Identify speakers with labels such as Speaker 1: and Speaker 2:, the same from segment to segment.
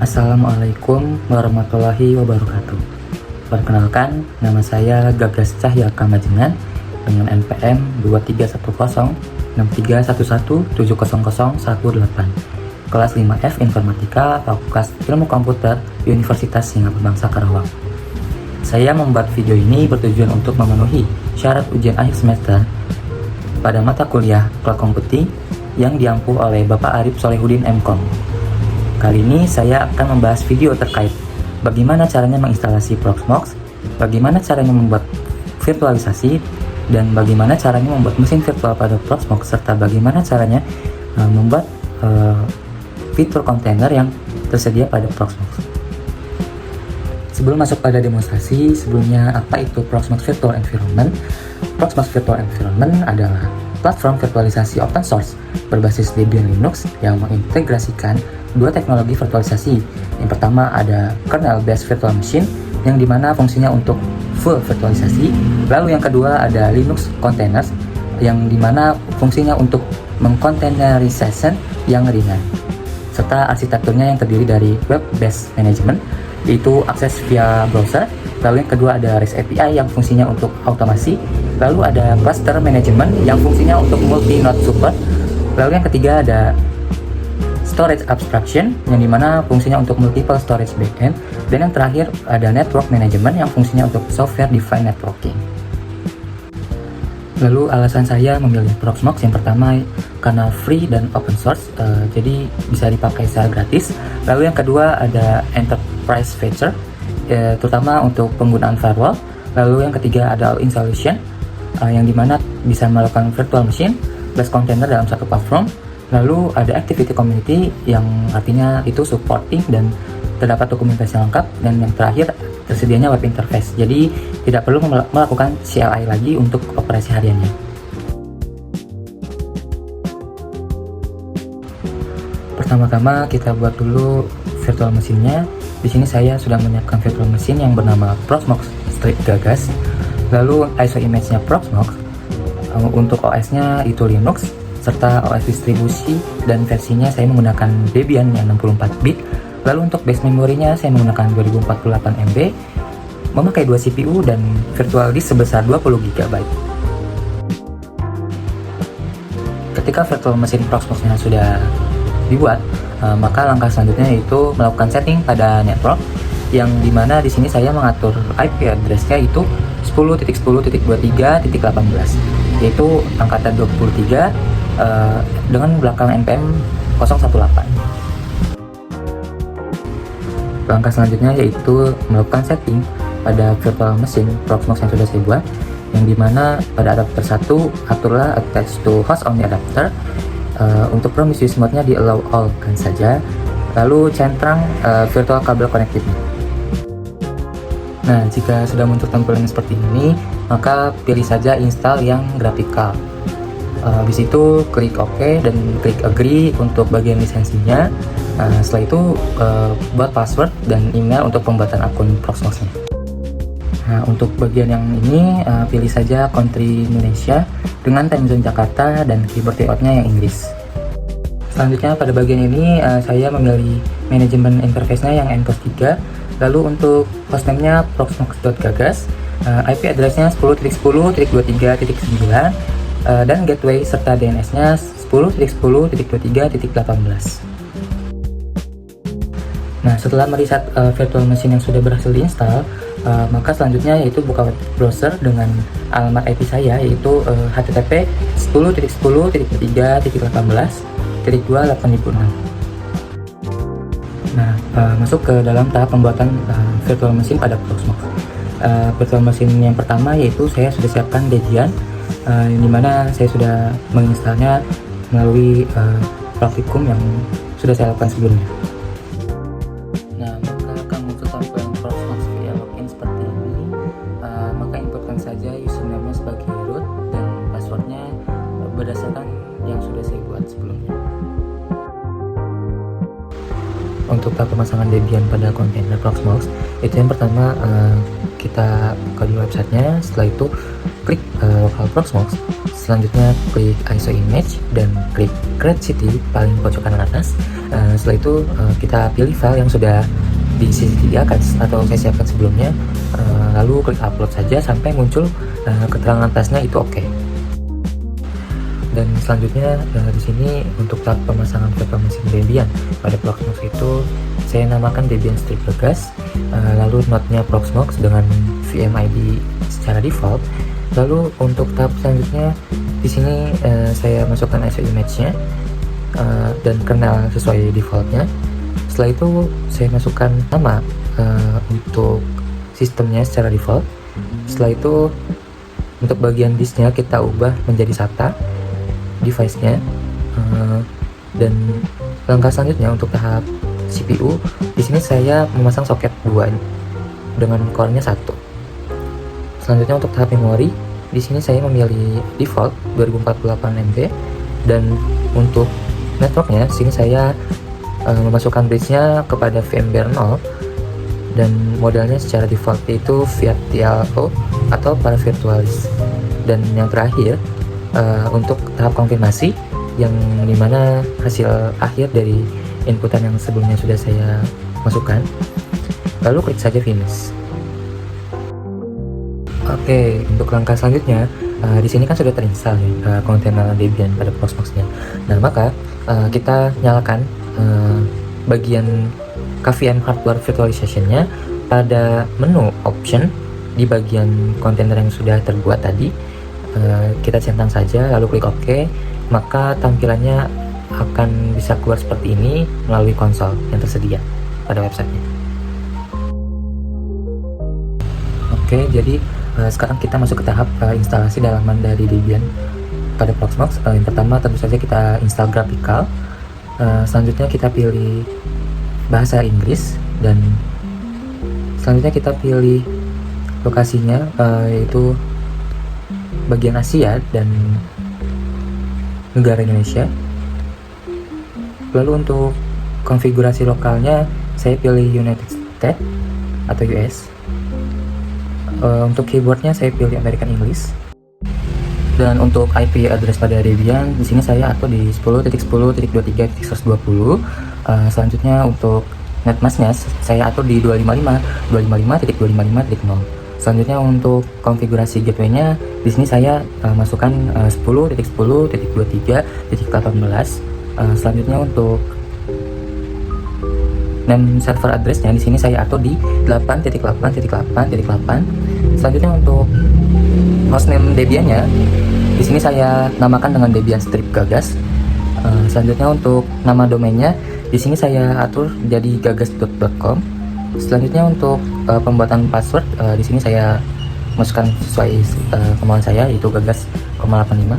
Speaker 1: Assalamualaikum warahmatullahi wabarakatuh. Perkenalkan, nama saya Gagas Cahya Kamajengan dengan NPM 23106311700118, kelas 5F Informatika, Fakultas Ilmu Komputer, Universitas Singapura Bangsa Karawang. Saya membuat video ini bertujuan untuk memenuhi syarat ujian akhir semester pada mata kuliah Cloud Computing yang diampu oleh Bapak Arif Solehudin MKom. Kali ini saya akan membahas video terkait bagaimana caranya menginstalasi Proxmox, bagaimana caranya membuat virtualisasi, dan bagaimana caranya membuat mesin virtual pada Proxmox, serta bagaimana caranya membuat fitur kontainer yang tersedia pada Proxmox. Sebelum masuk pada demonstrasi, sebelumnya apa itu Proxmox Virtual Environment? Proxmox Virtual Environment adalah platform virtualisasi open source berbasis Debian Linux yang mengintegrasikan dua teknologi virtualisasi. Yang pertama ada kernel-based virtual machine yang dimana fungsinya untuk full virtualisasi. Lalu yang kedua ada Linux containers yang dimana fungsinya untuk mengcontainerization yang ringan. Serta arsitekturnya yang terdiri dari web-based management, yaitu akses via browser. Lalu yang kedua ada REST API yang fungsinya untuk automasi. Lalu ada cluster management yang fungsinya untuk multi-node support. Lalu yang ketiga ada storage abstraction yang dimana fungsinya untuk multiple storage backend. Dan yang terakhir ada network management yang fungsinya untuk software defined networking. Lalu alasan saya memilih Proxmox yang pertama karena free dan open source, jadi bisa dipakai secara gratis. Lalu yang kedua ada enterprise feature, terutama untuk penggunaan firewall. Lalu yang ketiga ada all-in solution, yang dimana bisa melakukan virtual machine plus container dalam satu platform. Lalu ada activity community yang artinya itu supporting dan terdapat dokumentasi lengkap. Dan yang terakhir tersedianya web interface, jadi tidak perlu melakukan CLI lagi untuk operasi hariannya. Pertama-tama kita buat dulu virtual machine-nya. Di sini saya sudah menyiapkan virtual machine yang bernama Proxmox Strip Gagas. Lalu ISO image-nya Proxmox, untuk OS-nya itu Linux, serta OS distribusi dan versinya saya menggunakan Debian yang 64 bit. Lalu untuk base memorinya saya menggunakan 2048 MB, memakai 2 CPU dan virtual disk sebesar 20 GB. Ketika virtual machine Proxmox-nya sudah dibuat, maka langkah selanjutnya yaitu melakukan setting pada network, yang dimana di sini saya mengatur IP address-nya itu 10.10.23.18, yaitu angkatan 23 dengan belakang NPM 018. Langkah selanjutnya yaitu melakukan setting pada virtual machine Proxmox yang sudah saya buat, yang dimana pada adapter 1 aturlah attach to host only adapter. Untuk promiscuous mode-nya di allow all kan saja. Lalu centang virtual kabel connectivity. Nah, jika sudah muncul tampilan seperti ini, maka pilih saja install yang grafikal. Habis itu klik OK dan klik agree untuk bagian lisensinya. Setelah itu buat password dan email untuk pembuatan akun Proxmox-nya. Nah, untuk bagian yang ini pilih saja country Indonesia dengan time zone Jakarta dan keyboard layout-nya yang Inggris. Selanjutnya pada bagian ini saya memilih manajemen interface-nya yang NCOS 3. Lalu untuk hostname-nya proxmox.gagas, IP address-nya 10.10.23.9, dan gateway serta DNS-nya 10.10.23.18. Nah, setelah mereset virtual machine yang sudah berhasil diinstal, maka selanjutnya yaitu buka web browser dengan alamat IP saya, yaitu http 10.10.23.18.2.8006. Nah, masuk ke dalam tahap pembuatan virtual machine pada Proxmox. Virtual machine yang pertama yaitu saya sudah siapkan Debian, yang dimana saya sudah menginstalnya melalui praktikum yang sudah saya lakukan sebelumnya. Nah, maka akan muncul tampilan Proxmox via login seperti ini. Maka inputkan saja username-nya sebagai root dan passwordnya berdasarkan yang sudah saya buat sebelumnya. Untuk tahap pemasangan Debian pada kontainer Proxmox, itu yang pertama kita buka di websitenya. Setelah itu klik local Proxmox, Selanjutnya klik ISO image dan klik create city paling pojok kanan atas. Setelah itu kita pilih file yang sudah disediakan atau saya siapkan sebelumnya, lalu klik upload saja sampai muncul keterangan atasnya itu oke. Dan selanjutnya di sini untuk tahap pemasangan virtual machine Debian pada Proxmox itu saya namakan Debian Strip Gagas, lalu node-nya Proxmox dengan VMID secara default. Lalu untuk tahap selanjutnya di sini saya masukkan ISO image-nya dan kernel sesuai defaultnya. Setelah itu saya masukkan nama untuk sistemnya secara default. Setelah itu untuk bagian disknya kita ubah menjadi SATA device-nya, dan langkah selanjutnya untuk tahap CPU di sini saya memasang soket 2 dengan core-nya 1. Selanjutnya untuk tahap memori di sini saya memilih default 2048 MB, dan untuk networknya di sini saya memasukkan bridge-nya kepada VMware 0 dan modelnya secara default yaitu VirtualO atau para virtualis. Dan yang terakhir untuk tahap konfirmasi yang dimana hasil akhir dari inputan yang sebelumnya sudah saya masukkan, lalu klik saja finish. Oke, untuk langkah selanjutnya di sini kan sudah terinstall ya kontainer Debian pada Proxmox-nya. Nah, maka kita nyalakan bagian KVM hardware virtualization-nya pada menu option di bagian kontainer yang sudah terbuat tadi. Kita centang saja lalu klik OK, maka tampilannya akan bisa keluar seperti ini melalui konsol yang tersedia pada websitenya. Oke, jadi sekarang kita masuk ke tahap instalasi dalaman dari Debian pada Proxmox. Yang pertama tentu saja kita install Graphical. Selanjutnya kita pilih bahasa Inggris, dan selanjutnya kita pilih lokasinya yaitu bagian Asia dan negara Indonesia. Lalu untuk konfigurasi lokalnya saya pilih United States atau US. Untuk keyboardnya saya pilih American English. Dan untuk IP address pada Debian di sini saya atur di 10.10.23.120. Selanjutnya untuk netmasknya saya atur di 255.255.255.0. Selanjutnya untuk konfigurasi gateway-nya di sini saya masukkan 10.10.23.18. Selanjutnya untuk name server address-nya di sini saya atur di 8.8.8.8. Selanjutnya untuk hostname Debian-nya di sini saya namakan dengan Debian Strip Gagas. Selanjutnya untuk nama domainnya di sini saya atur jadi gagas.com. Selanjutnya untuk pembuatan password di sini saya masukkan sesuai kemauan saya yaitu gagas,85.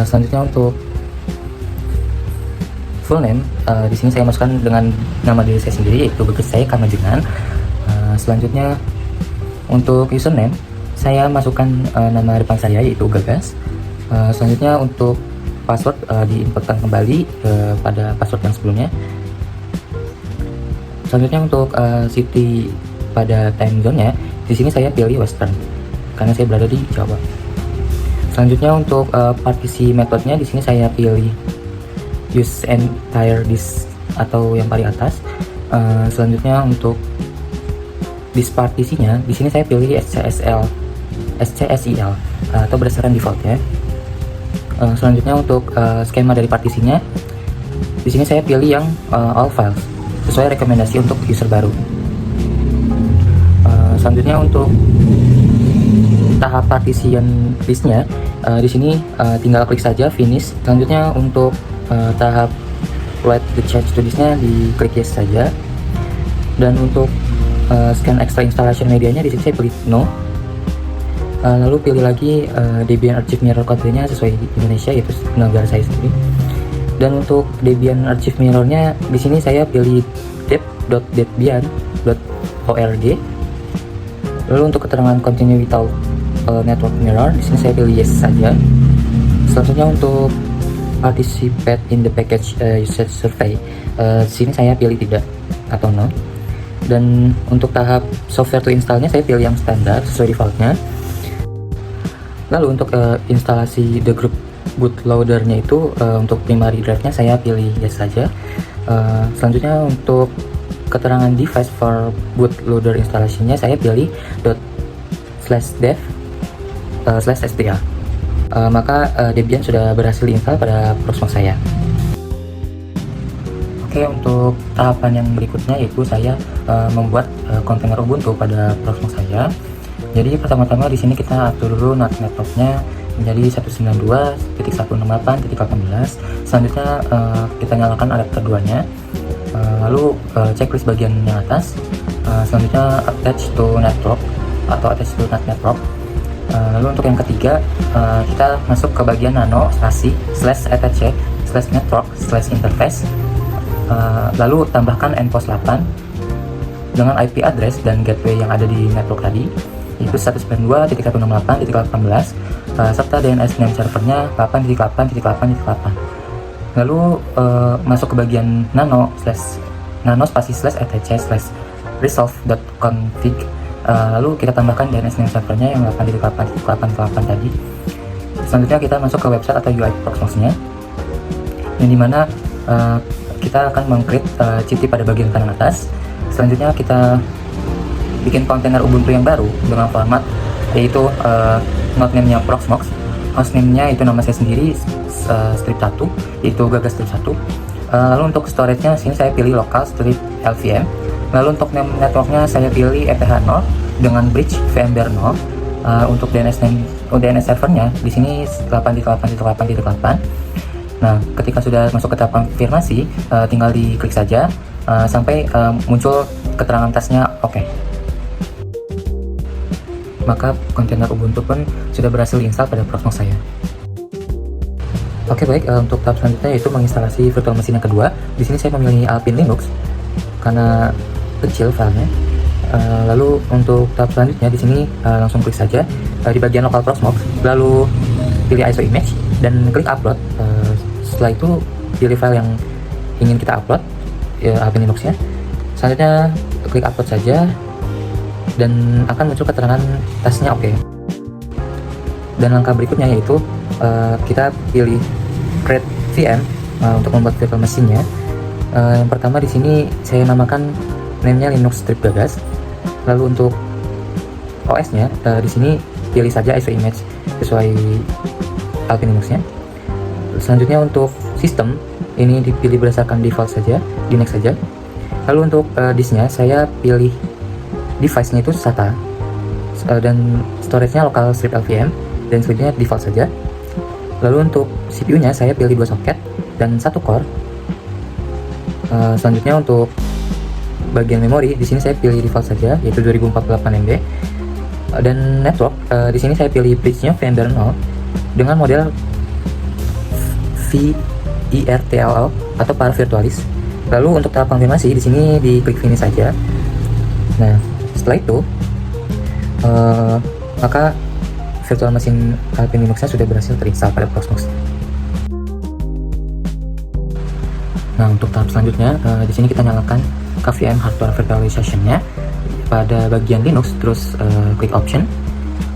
Speaker 1: Selanjutnya untuk full name di sini saya masukkan dengan nama diri saya sendiri yaitu Gagas saya Kamajengan. Selanjutnya untuk username saya masukkan nama depan saya yaitu Gagas. Selanjutnya untuk password diinputkan kembali pada password yang sebelumnya. Selanjutnya untuk city pada time zone-nya di sini saya pilih Western karena saya berada di Jawa. Selanjutnya untuk partisi metodenya di sini saya pilih use entire disk atau yang paling atas. Selanjutnya untuk disk partisinya di sini saya pilih SCSIL atau berdasarkan default ya. Selanjutnya untuk skema dari partisinya di sini saya pilih yang all files sesuai rekomendasi untuk user baru. Selanjutnya untuk tahap partition listnya di sini tinggal klik saja finish. Selanjutnya untuk tahap write the change to disknya di klik yes saja. Dan untuk scan extra installation medianya di sini saya pilih no. Lalu pilih lagi Debian Archive Mirror country-nya sesuai Indonesia yaitu negara saya sendiri. Dan untuk Debian Archive Mirror-nya di sini saya pilih deb.debian.org. Lalu untuk keterangan continue without network mirror di sini saya pilih yes saja. Selanjutnya untuk participate in the package usage survey di sini saya pilih tidak atau no. Dan untuk tahap software to install-nya saya pilih yang standar sesuai default-nya. Lalu untuk instalasi the group bootloader-nya itu untuk primary drive-nya saya pilih yes saja. Selanjutnya untuk keterangan device for bootloader installation-nya saya pilih ./dev/sda. Maka Debian sudah berhasil diinstal pada Proxmox saya. Oke, untuk tahapan yang berikutnya yaitu saya membuat kontainer Ubuntu pada Proxmox saya. Jadi pertama-tama di sini kita atur dulu NAT networknya menjadi 192.168.18. Selanjutnya kita nyalakan adapter 2-nya. Lalu checklist bagian yang atas. Selanjutnya attach to network atau attach to NAT network. Lalu untuk yang ketiga kita masuk ke bagian nano spasi /attach/network/interface. Lalu tambahkan endpost 8 dengan IP address dan gateway yang ada di network tadi, yaitu 192.168.18 serta DNS name servernya 8.8.8.8. Lalu masuk ke bagian nano spasi /attach/resolve.config. Lalu kita tambahkan DNS name servernya yang 8.8.8.8 tadi. Selanjutnya kita masuk ke website atau UI Proxmox-nya, yang dimana kita akan meng-create city pada bagian kanan atas. Selanjutnya kita bikin kontainer Ubuntu yang baru dengan format yaitu node name-nya Proxmox, host name-nya itu nama saya sendiri, strip 1 yaitu gagas strip 1. Lalu untuk storage-nya sini saya pilih local strip LVM. Lalu untuk name network-nya saya pilih ETH 0 dengan bridge VMware 0. Untuk DNS servernya di sini 8.8.8.8. Nah, ketika sudah masuk ke tahap konfirmasi, tinggal diklik saja sampai muncul keterangan tasnya oke. Maka kontainer Ubuntu pun sudah berhasil diinstal pada Proxmox saya. Oke, baik, untuk tahap selanjutnya yaitu menginstalasi virtual machine yang kedua. Di sini saya memilih Alpine Linux karena kecil filenya. Lalu untuk tahap selanjutnya di sini langsung klik saja di bagian local Proxmox, lalu pilih ISO image dan klik upload. Setelah itu pilih file yang ingin kita upload, Alpine Linux-nya. Selanjutnya klik upload saja dan akan muncul keterangan tasnya oke. Dan langkah berikutnya yaitu kita pilih create VM untuk membuat virtual machine-nya. Yang pertama di sini saya namakan name-nya Linux strip gagas. Lalu untuk OS-nya di sini pilih saja ISO image sesuai Alpine Linux-nya. Selanjutnya untuk sistem ini dipilih berdasarkan default saja, di next saja. Lalu untuk disknya saya pilih device-nya itu SATA dan storage-nya local strip LVM dan selanjutnya default saja. Lalu untuk CPU-nya saya pilih 2 soket dan 1 core. Selanjutnya untuk bagian memori di sini saya pilih default saja yaitu 2048 MB. Dan network di sini saya pilih bridge-nya VMware 0 dengan model VIRTLL atau para virtualis. Lalu untuk tahap konfirmasi di sini diklik finish saja. Nah, setelah itu maka virtual machine Alpine Linux-nya sudah berhasil terinstall pada Proxmox. Nah, untuk tahap selanjutnya di sini kita nyalakan KVM hardware virtualization-nya pada bagian Linux, terus klik option,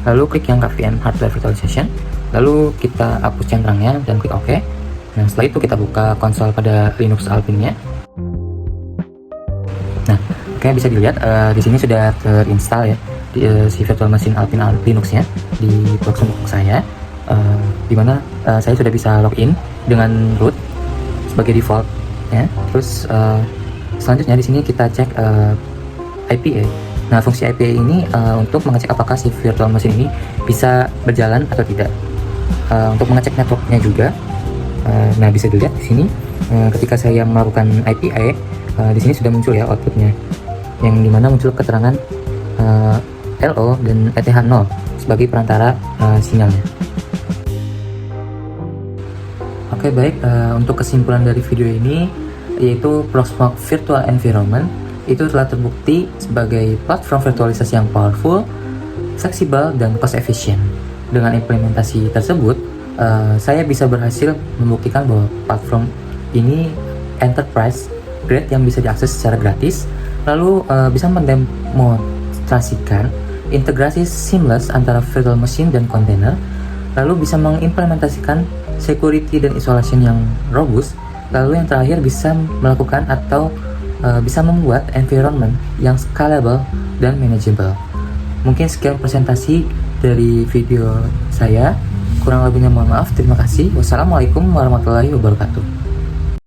Speaker 1: lalu klik yang KVM hardware virtualization, lalu kita hapus centrangnya dan klik OK. Nah, setelah itu kita buka konsol pada Linux Alpine-nya. Nah, kayak bisa dilihat di sini sudah terinstall ya si virtual machine Alpine Linux-nya di Proxmox saya, dimana saya sudah bisa login dengan root sebagai default ya. Terus selanjutnya di sini kita cek IPA. Nah, fungsi IPA ini untuk mengecek apakah si virtual machine ini bisa berjalan atau tidak. Untuk mengecek networknya juga. Nah, bisa dilihat di sini ketika saya melakukan IPA, di sini sudah muncul ya outputnya, yang dimana muncul keterangan LO dan ETH 0 sebagai perantara sinyalnya. Oke, baik, untuk kesimpulan dari video ini yaitu Proxmox Virtual Environment itu telah terbukti sebagai platform virtualisasi yang powerful, fleksibel, dan cost efficient. Dengan implementasi tersebut, saya bisa berhasil membuktikan bahwa platform ini enterprise grade yang bisa diakses secara gratis, lalu bisa mendemonstrasikan integrasi seamless antara virtual machine dan container, lalu bisa mengimplementasikan security dan isolation yang robust, lalu yang terakhir bisa melakukan atau bisa membuat environment yang scalable dan manageable. Mungkin sekian presentasi dari video saya. Kurang lebihnya mohon maaf. Terima kasih. Wassalamualaikum warahmatullahi wabarakatuh.